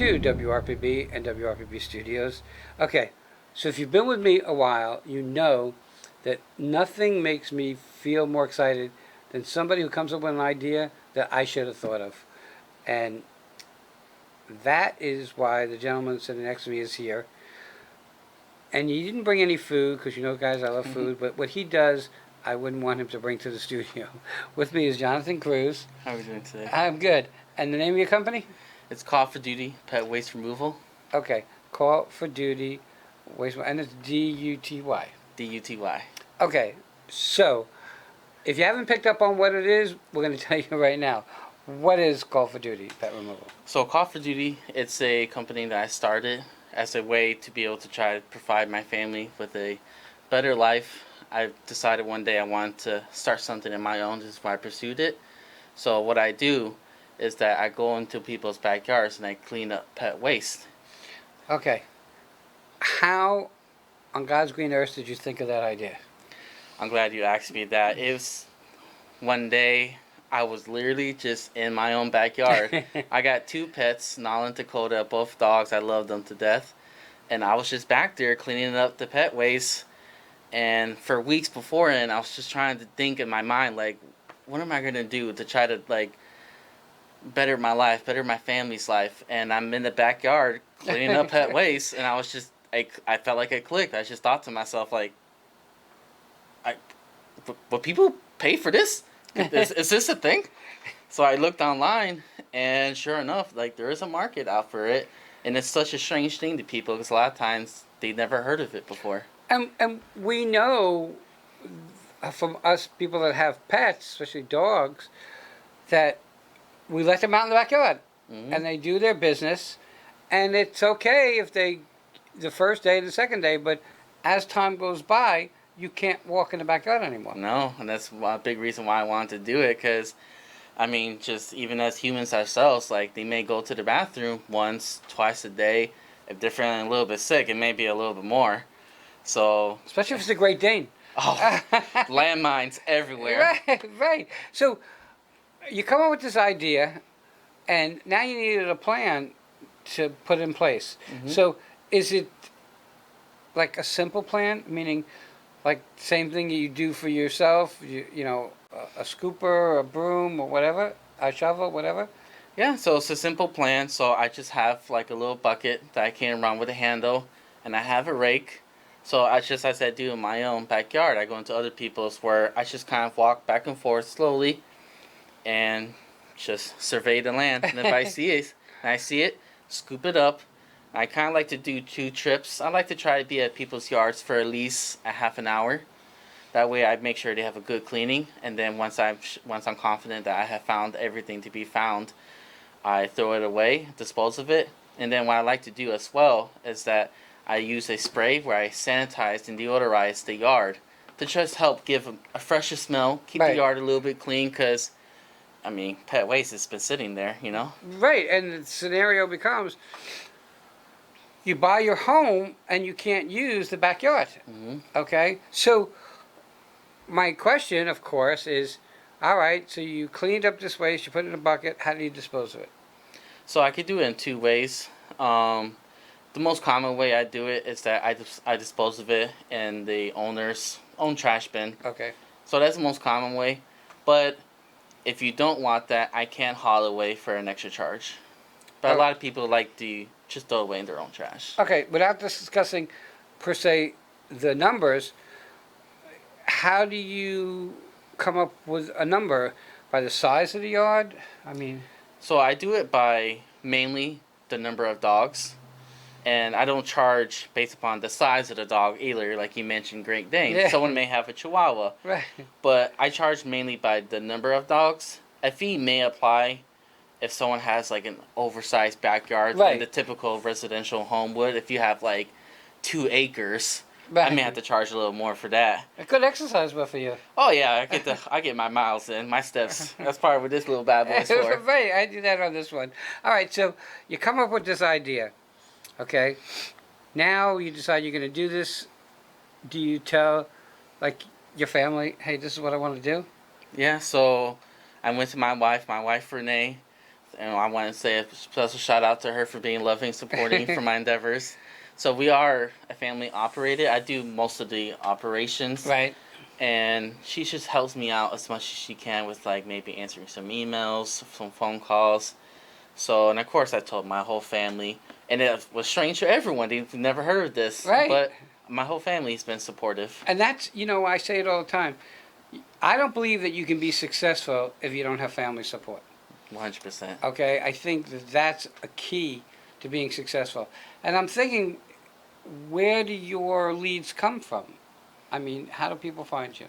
to WRPB and WRPB Studios. Okay, so if you've been with me a while, you know that nothing makes me feel more excited than somebody who comes up with an idea that I should have thought of. And that is why the gentleman sitting next to me is here. And he didn't bring any food, because you know, guys, I love food, but what he does, I wouldn't want him to bring to the studio. With me is Jonathan Cruz. How are we doing today? I'm good. And the name of your company? It's Call for Duty Pet Waste Removal. Okay, Call for Duty Waste, and it's D-U-T-Y. D-U-T-Y. Okay, so if you haven't picked up on what it is, we're going to tell you right now. What is Call for Duty Pet Removal? So Call for Duty, it's a company that I started as a way to be able to try to provide my family with a better life. I decided one day I wanted to start something in my own. This is why I pursued it. So what I do is that I go into people's backyards and I clean up pet waste. Okay. How on God's green earth did you think of that idea? I'm glad you asked me that. It was one day I was literally just in my own backyard. I got 2 pets, Nala and Dakota, both dogs. I love them to death. And I was just back there cleaning up the pet waste. And for weeks beforehand, I was just trying to think in my mind, like, what am I going to do to try to, like, better my life, better my family's life? And I'm in the backyard cleaning up pet waste. And I was just, I felt like it clicked. I just thought to myself, like, will people pay for this? Is this a thing? So I looked online, and sure enough, like, there is a market out for it, and it's such a strange thing to people because a lot of times they never heard of it before. And we know from us people that have pets, especially dogs, that we let them out in the backyard, and they do their business, and it's okay if they, the first day, the second day, but as time goes by, you can't walk in the backyard anymore. No, and that's a big reason why I wanted to do it, because, I mean, just even as humans ourselves, like, they may go to the bathroom once, twice a day. If they're feeling a little bit sick, it may be a little bit more. So, especially if it's a Great Dane. Oh, landmines everywhere. Right. So, you come up with this idea, and now you needed a plan to put in place. So, is it like a simple plan, meaning like same thing you do for yourself, you know, a scooper, a broom, or whatever, a shovel, whatever? Yeah, so it's a simple plan. So I just have like a little bucket that I can run with a handle, and I have a rake. So as I do in my own backyard, I go into other people's where I just kind of walk back and forth slowly and just survey the land. And if I see it, scoop it up. I kind of like to do 2 trips. I like to try to be at people's yards for at least a half an hour. That way I make sure they have a good cleaning. And then once I'm confident that I have found everything to be found, I throw it away, dispose of it. And then what I like to do as well is that I use a spray where I sanitize and deodorize the yard to just help give a fresher smell, keep the yard a little bit clean, because, I mean, pet waste has been sitting there, you know? Right, and the scenario becomes, you buy your home and you can't use the backyard. Okay? So, my question, of course, is, all right, so you cleaned up this waste, you put it in a bucket, how do you dispose of it? So I could do it in 2 ways. The most common way I do it is that I dispose of it in the owner's own trash bin. Okay. So that's the most common way. But if you don't want that, I can haul away for an extra charge. But a lot of people like to just throw away in their own trash. Okay, without discussing, per se, the numbers, how do you come up with a number? By the size of the yard? I mean... So I do it by mainly the number of dogs. And I don't charge based upon the size of the dog either, like you mentioned, Great Dane. Yeah. Someone may have a Chihuahua. Right. But I charge mainly by the number of dogs. A fee may apply if someone has like an oversized backyard than the typical residential home would. If you have like 2 acres, I may have to charge a little more for that. A good exercise for you. Oh yeah, I get my miles in, my steps. That's part of what this little bad boy's for. Right, I do that on this one. All right, so you come up with this idea, okay? Now you decide you're going to do this. Do you tell, like, your family, hey, this is what I want to do? Yeah, so I went to my wife Renee, and I want to say a special shout out to her for being loving, supporting for my endeavors. So we are a family operated. I do most of the operations, Right. and she just helps me out as much as she can with like maybe answering some emails, some phone calls. So, and of course, I told my whole family, and it was strange to everyone. They've never heard of this, Right. but my whole family's been supportive. And that's, I say it all the time. I don't believe that you can be successful if you don't have family support. 100%. Okay? I think that that's a key to being successful. And I'm thinking, where do your leads come from? I mean, how do people find you?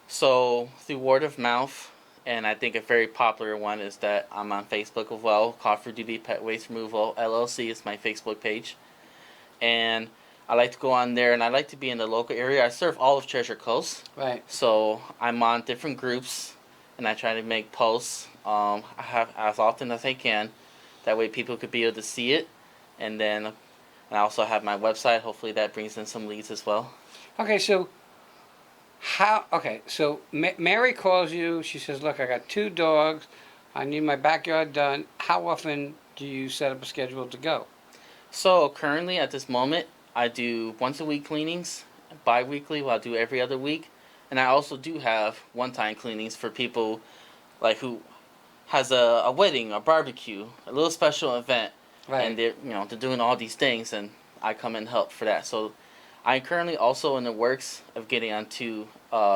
So, through word of mouth, and I think a very popular one is that I'm on Facebook as well. Call for Duty Pet Waste Removal LLC is my Facebook page. And I like to go on there, and I like to be in the local area. I serve all of Treasure Coast. Right. So I'm on different groups, and I try to make posts. I have as often as I can. That way people could be able to see it. And then I also have my website. Hopefully that brings in some leads as well. Okay, so Mary calls you. She says, look, I got 2 dogs. I need my backyard done. How often do you set up a schedule to go? So currently at this moment, I do once a week cleanings. Bi-weekly, I'll do every other week. And I also do have one-time cleanings for people like who has a wedding, a barbecue, a little special event. Right. And they're doing all these things, and I come and help for that. So I'm currently also in the works of getting onto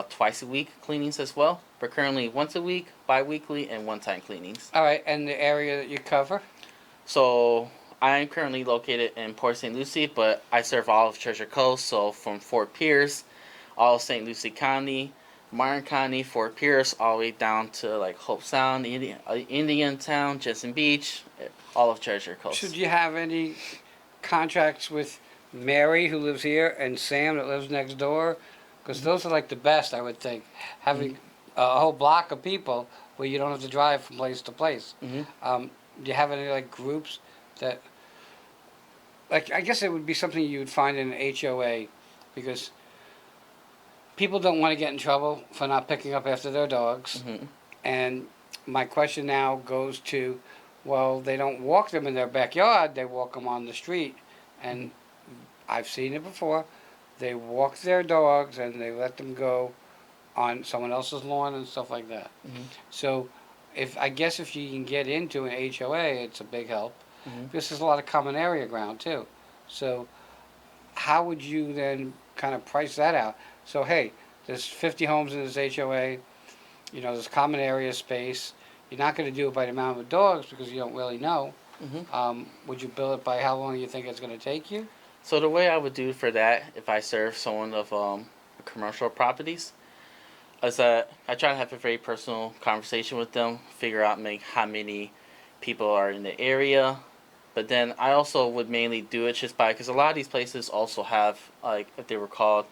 twice a week cleanings as well. But currently once a week, bi-weekly, and one-time cleanings. All right, and the area that you cover? So I am currently located in Port St. Lucie, but I serve all of Treasure Coast. So from Fort Pierce, all of St. Lucie County, Martin County, Fort Pierce, all the way down to like Hope Sound, Indian Town, Jensen Beach, all of Treasure Coast. Should you have any contracts with Mary, who lives here, and Sam, that lives next door? Because those are like the best, I would think. Having a whole block of people where you don't have to drive from place to place. Mm-hmm. Do you have any like groups that, like, I guess it would be something you would find in an HOA, because people don't want to get in trouble for not picking up after their dogs. Mm-hmm. And my question now goes to, well, they don't walk them in their backyard, they walk them on the street. And I've seen it before. They walk their dogs and they let them go on someone else's lawn and stuff like that. Mm-hmm. So if you can get into an HOA, it's a big help. Mm-hmm. This is a lot of common area ground too. So how would you then kind of price that out? So hey, there's 50 homes in this HOA, there's common area space. You're not going to do it by the amount of dogs because you don't really know. Mm-hmm. Would you bill it by how long you think it's going to take you? So the way I would do for that, if I serve someone of commercial properties, is that I try to have a very personal conversation with them, figure out how many people are in the area. But then I also would mainly do it just because a lot of these places also have, like, if they were called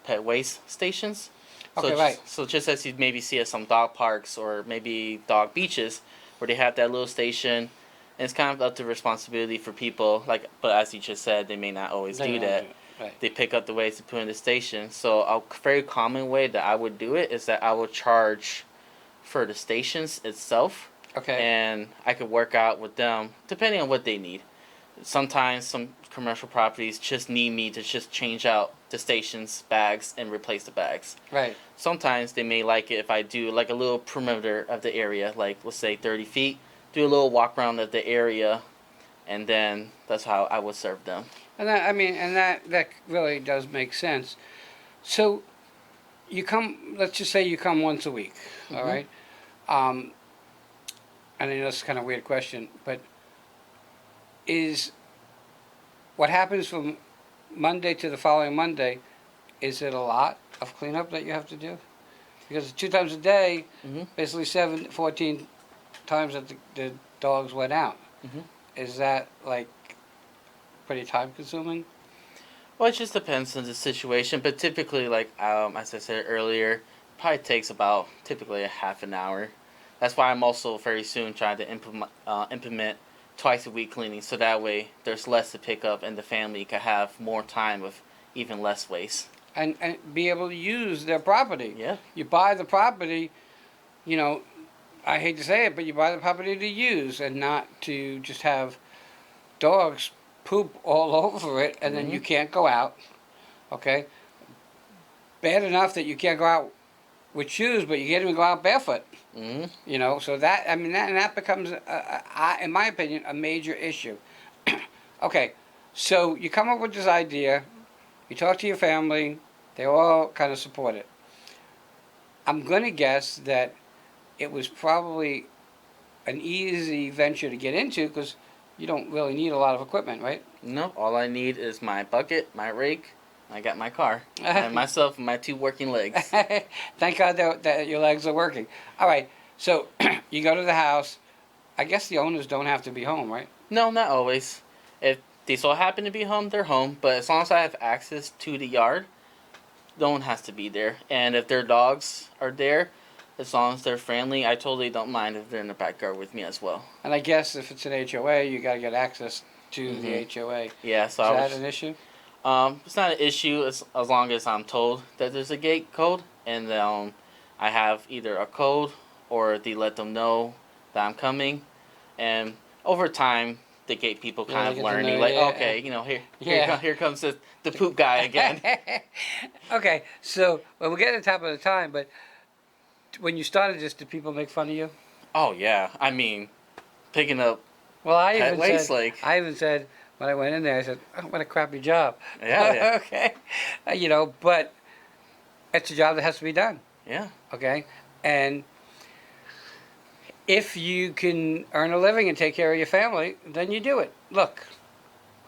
pet waste stations. Okay, right. So just as you maybe see at some dog parks or maybe dog beaches, where they have that little station, and it's kind of up to responsibility for people. But as you just said, they may not always do that. Right. They pick up the waste to put in the station. So a very common way that I would do it is that I would charge for the stations itself. Okay. And I could work out with them depending on what they need. Sometimes some commercial properties just need me to just change out the station's bags and replace the bags. Right. Sometimes they may like it if I do like a little perimeter of the area, like let's say 30 feet, do a little walk around of the area, and then that's how I would serve them. And that really does make sense. So you come, let's just say you come once a week, all Mhm. right? And I know it's kind of a weird question, but is what happens from Monday to the following Monday, is it a lot of cleanup that you have to do? Because 2 times a day, Mhm. basically 14 times that the dogs went out. Mhm. Is that like pretty time consuming? Well, it just depends on the situation, but typically, as I said earlier, probably takes about typically a half an hour. That's why I'm also very soon trying to implement twice a week cleaning, so that way there's less to pick up and the family can have more time with even less waste. And be able to use their property. Yeah. You buy the property, I hate to say it, but you buy the property to use and not to just have dogs poop all over it and then Mm-hmm. you can't go out. Okay? Bad enough that you can't go out with shoes, but you can't even go out barefoot. Mm-hmm. You know, so that, I mean, that becomes, in my opinion, a major issue. Okay, so you come up with this idea, you talk to your family, they all kind of support it. I'm going to guess that it was probably an easy venture to get into because you don't really need a lot of equipment, right? No, all I need is my bucket, my rake. I got my car, and myself, and my 2 working legs. Thank God that your legs are working. All right, so you go to the house. I guess the owners don't have to be home, right? No, not always. If they so happen to be home, they're home. But as long as I have access to the yard, no one has to be there. And if their dogs are there, as long as they're friendly, I totally don't mind if they're in the backyard with me as well. And I guess if it's an HOA, you got to get access to the Mm-hmm. HOA. Yeah, Is so I that was. an issue? It's not an issue as long as I'm told that there's a gate code, and I have either a code or they let them know that I'm coming, and over time the gate people Yeah, kind they of get to learn. know You're you. like, Yeah. okay, Yeah. here comes the poop guy again. Okay, so well, we're getting to the top of the time, but when you started this, did people make fun of you? Oh yeah, I mean, picking up Well, pet waste like I even said when I went in there, I said, "Oh, what a crappy job." yeah, Okay, you know, but it's a job that has to be done. yeah. Okay, and if you can earn a living and take care of your family, then you do it. Look,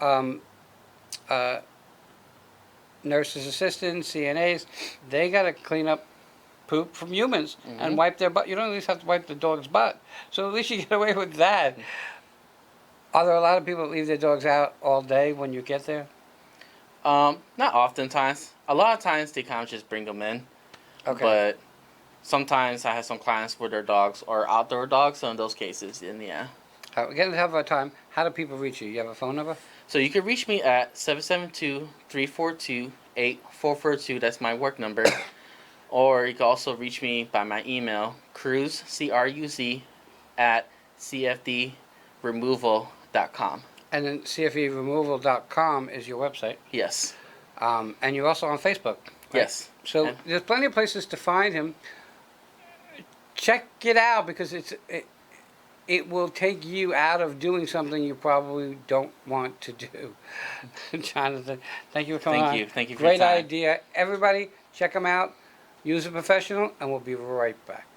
um, uh, nurses, assistants, CNAs, they got to clean up poop from humans and Mm-hmm. wipe their butt. You don't at least have to wipe the dog's butt. So at least you get away with that. Are there a lot of people that leave their dogs out all day when you get there? Not oftentimes. A lot of times they kind of just bring them in, Okay. but sometimes I have some clients where their dogs are outdoor dogs, so in those cases, then yeah. We're getting to have our time. How do people reach you? You have a phone number? So you can reach me at 772-342-8442. That's my work number. Or you can also reach me by my email, cruz, C-R-U-Z, at cfdremoval.com. And then cferemoval.com is your website. Yes. And you're also on Facebook. Right? Yes. So And- there's plenty of places to find him. Check it out because it will take you out of doing something you probably don't want to do. Jonathan, thank you for coming on. Thank you for Great your time. idea. Everybody, check him out. Use a professional, and we'll be right back.